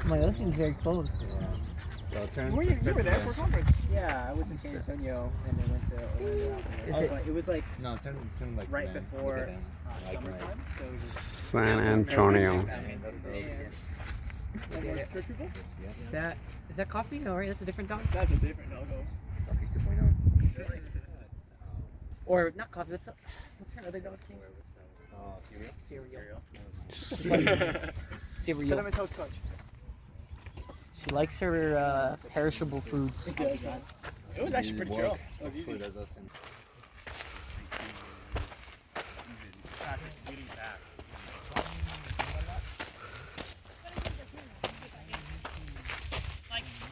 My that seems very close. Yeah. So turn. Were you were there for a conference? Yeah, I was in San Antonio and then went to Orlando afterwards. Is It was like No, turn like right man. before Look at them. Like summertime, so it was just San Antonio. That's gross. Church people? Is that coffee? All right, that's a different dog. That's a different logo. Coffee 2.0. Or not coffee. What's her other dog's name? Cereal. Cereal. Cinnamon Toast Crunch. She likes her perishable foods. It was actually pretty chill. It was easy.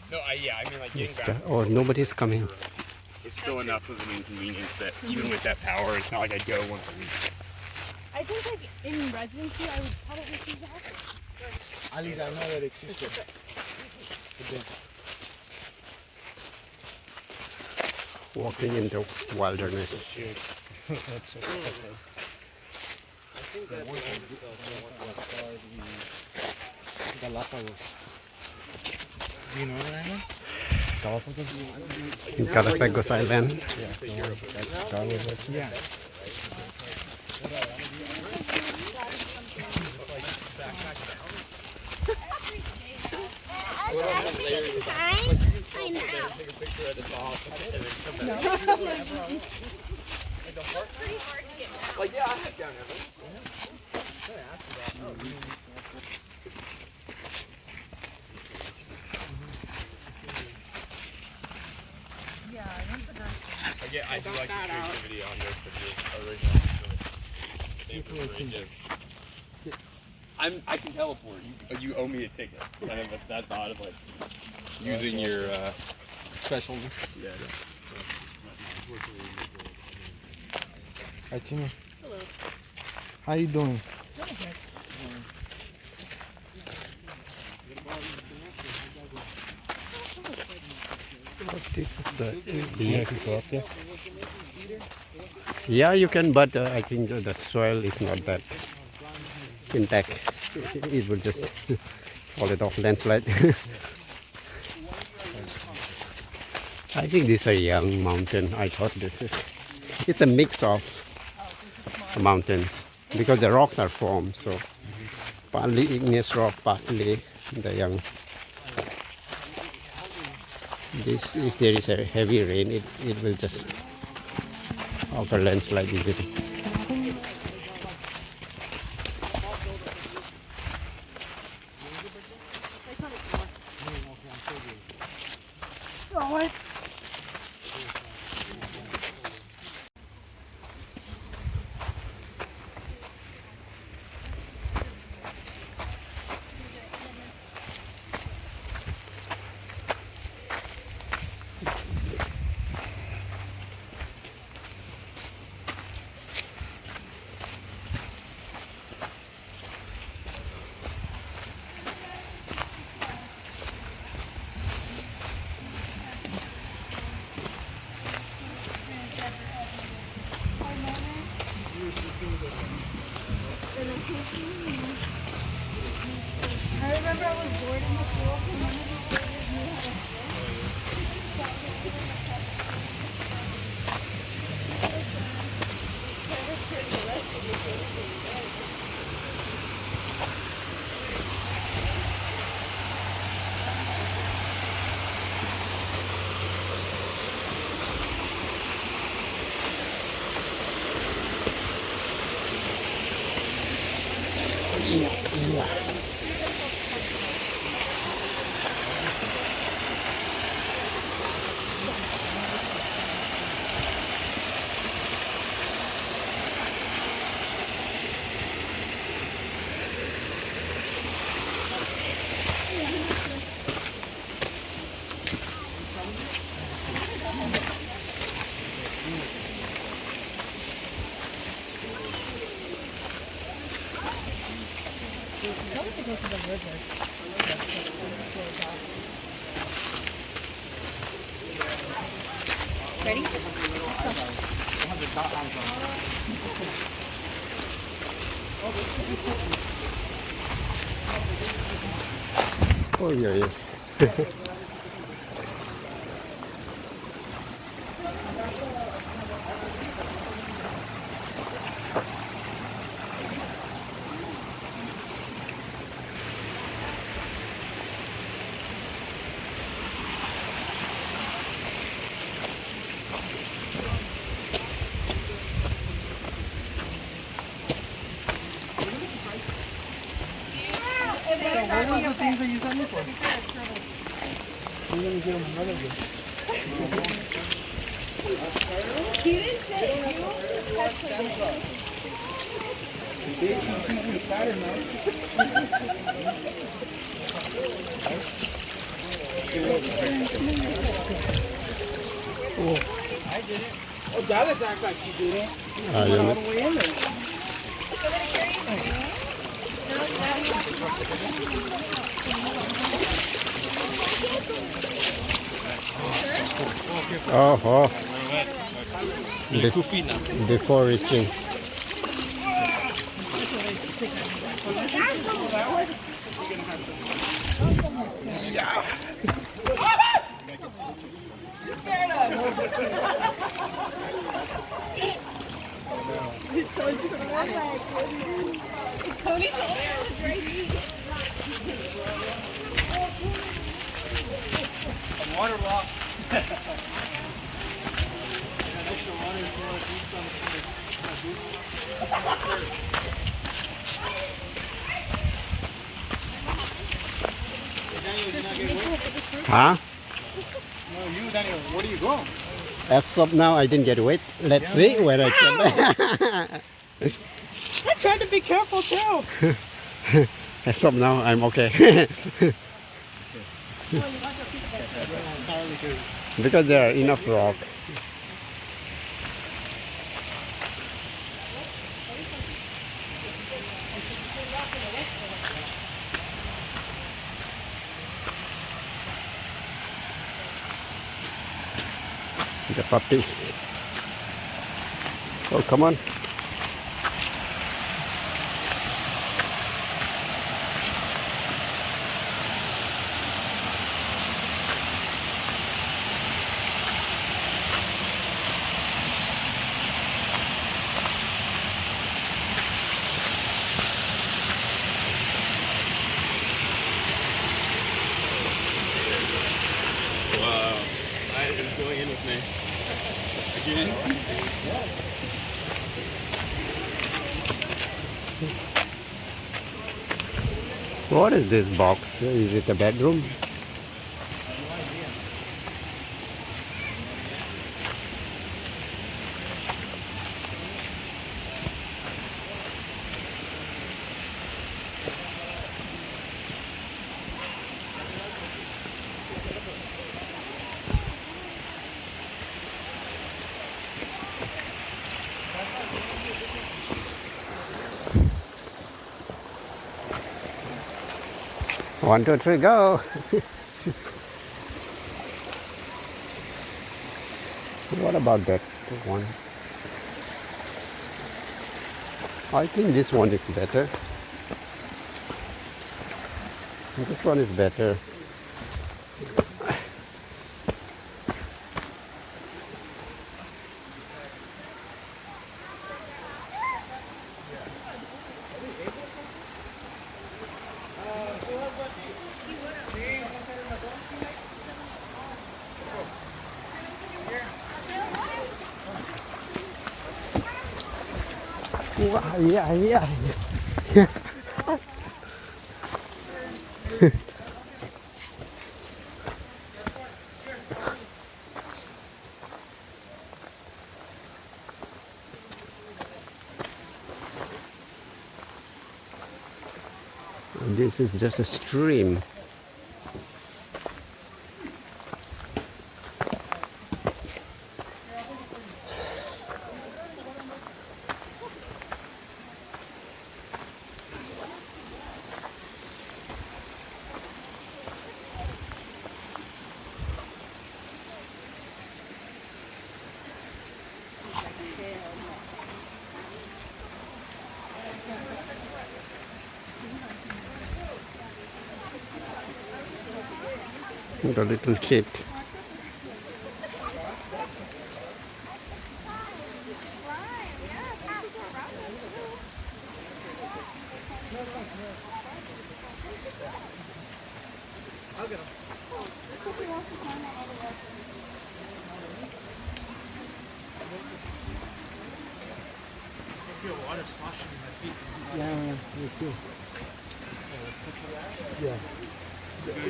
No, I mean like getting back. Oh, nobody's coming. It's still enough of an inconvenience that even with that power, it's not like I'd go once a week. I think like in residency, I would probably choose that. Alice, I know that existed. Walking in the wilderness. That's so okay. Galapagos. Do you know that island? In Galapagos Island. Yeah. Like yeah, I head down Everest. I do like the creativity on this of your original. I can teleport. You owe me a ticket. Kind of that thought of like using your Special. yeah. Hi, Tina. Hello. How you doing? This is the yeah, you can, but I think the soil is not that intact. It will just fall it off, landslide. I think this is a young mountain. I thought it's a mix of mountains because the rocks are formed. So partly igneous rock, partly the young. This, if there is a heavy rain, it will just offer landslide easily. I remember I was bored in the pool. And one of these ladies knew how to Oh, yeah, yeah. So what was the things that you sent me for? You're gonna get them another one. He didn't say you. Oh, Dallas acts like she didn't. I don't All know. the way in there. Oh, oh. You're 2 feet now. Before reaching. Tony's hair was right here. Water lock. Huh? No, you, Daniel. Where do you go? As of now, I didn't get wet. Let's see where I can. I tried to be careful too. As of now, I'm okay. Because there are enough rock. The puppy. Oh, come on. Wow. I is going in with me. Again? What is this box? Is it a bedroom? One, two, three, go. What about that one? I think this one is better. This one is better. Wow, yeah, yeah. This is just a stream. The little kid. Yeah, me too. Yeah.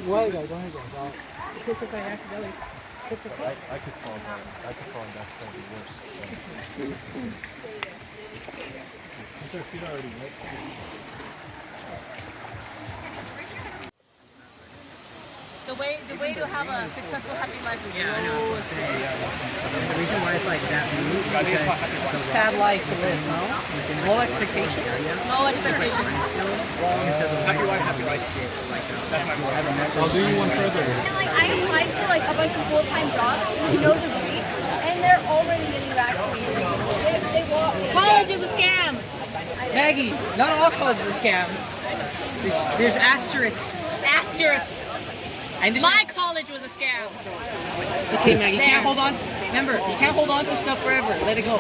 Why, guys? Go ahead, guys. Because if I accidentally hit the foot. I could fall down. I could fall, and that's going to be worse. So. Her feet are already wet. The way to have a successful happy life is Yeah, I know. That's what I'm saying. The reason why it's like that move is because it's a sad life to live, no? Low expectation. low expectation. Happy wife, happy life. I'll do you one further. And like I applied to like a bunch of full-time jobs with no degree, and they're already getting vaccinated. They walk. College is a scam. Maggie, not all college is a scam. There's asterisks. Asterisk. My college was a scam. It's okay, Maggie. You can't hold on to, remember, you can't hold on to stuff forever. Let it go.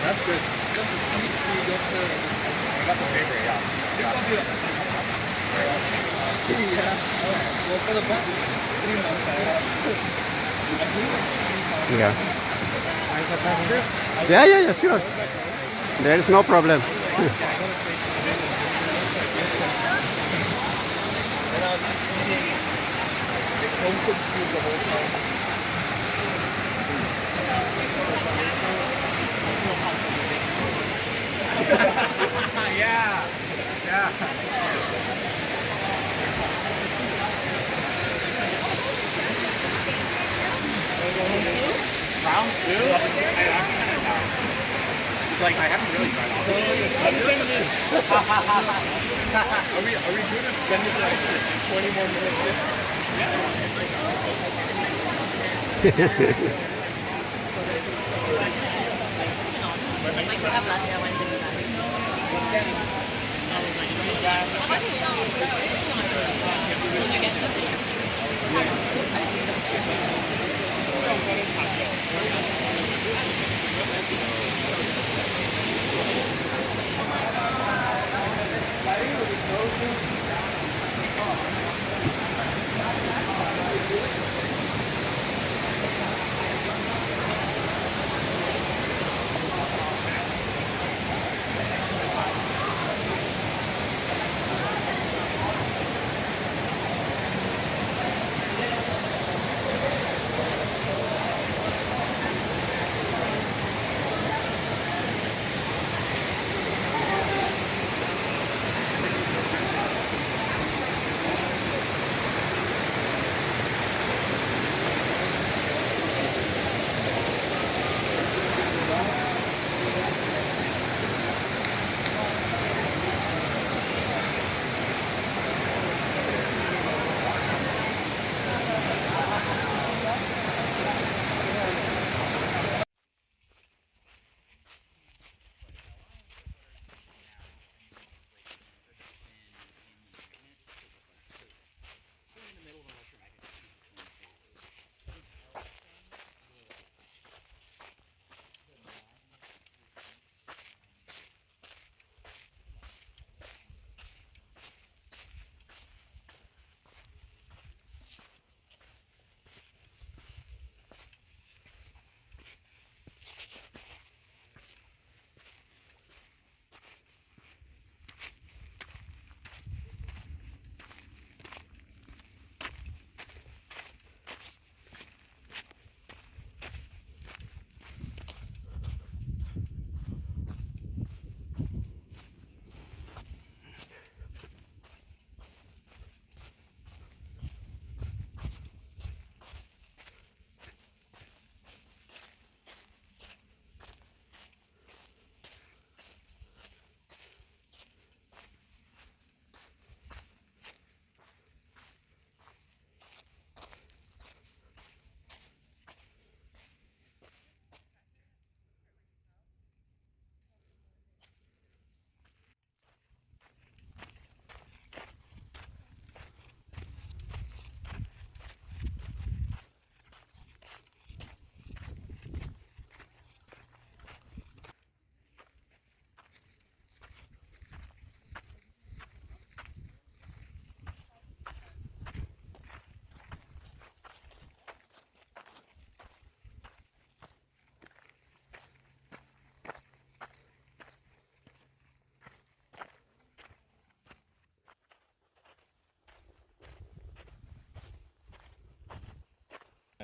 That's good. I got the paper, Yeah. Yeah, sure. There is no problem. Round two? Like, I haven't really tried off. Are we going to spend it like 20 more minutes?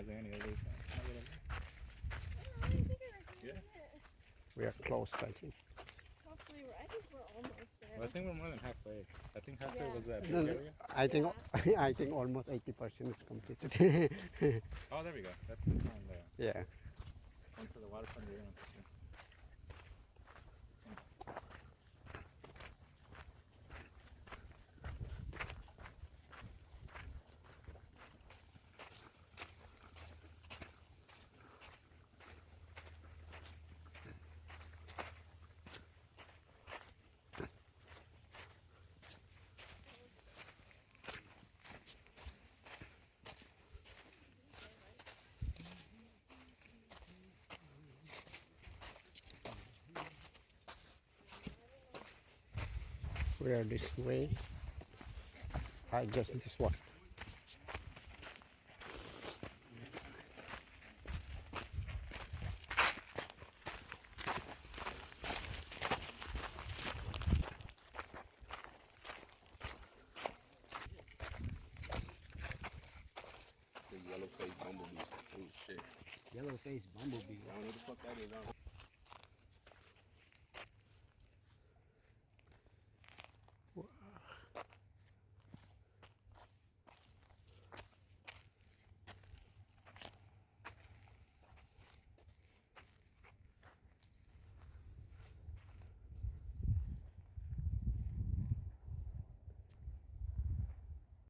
there any others? Yeah. We are close, I think. Hopefully, I think we're almost there. Well, I think we're more than halfway. I think halfway Yeah. was that big No, no, area. I think I think almost 80% is completed. Oh, there we go. That's the sign there. Yeah. Into the waterfront area. We are this way. I guess this one. The yellow face bumblebee. Oh shit. Yellow-faced bumblebee. I don't know what the fuck that is.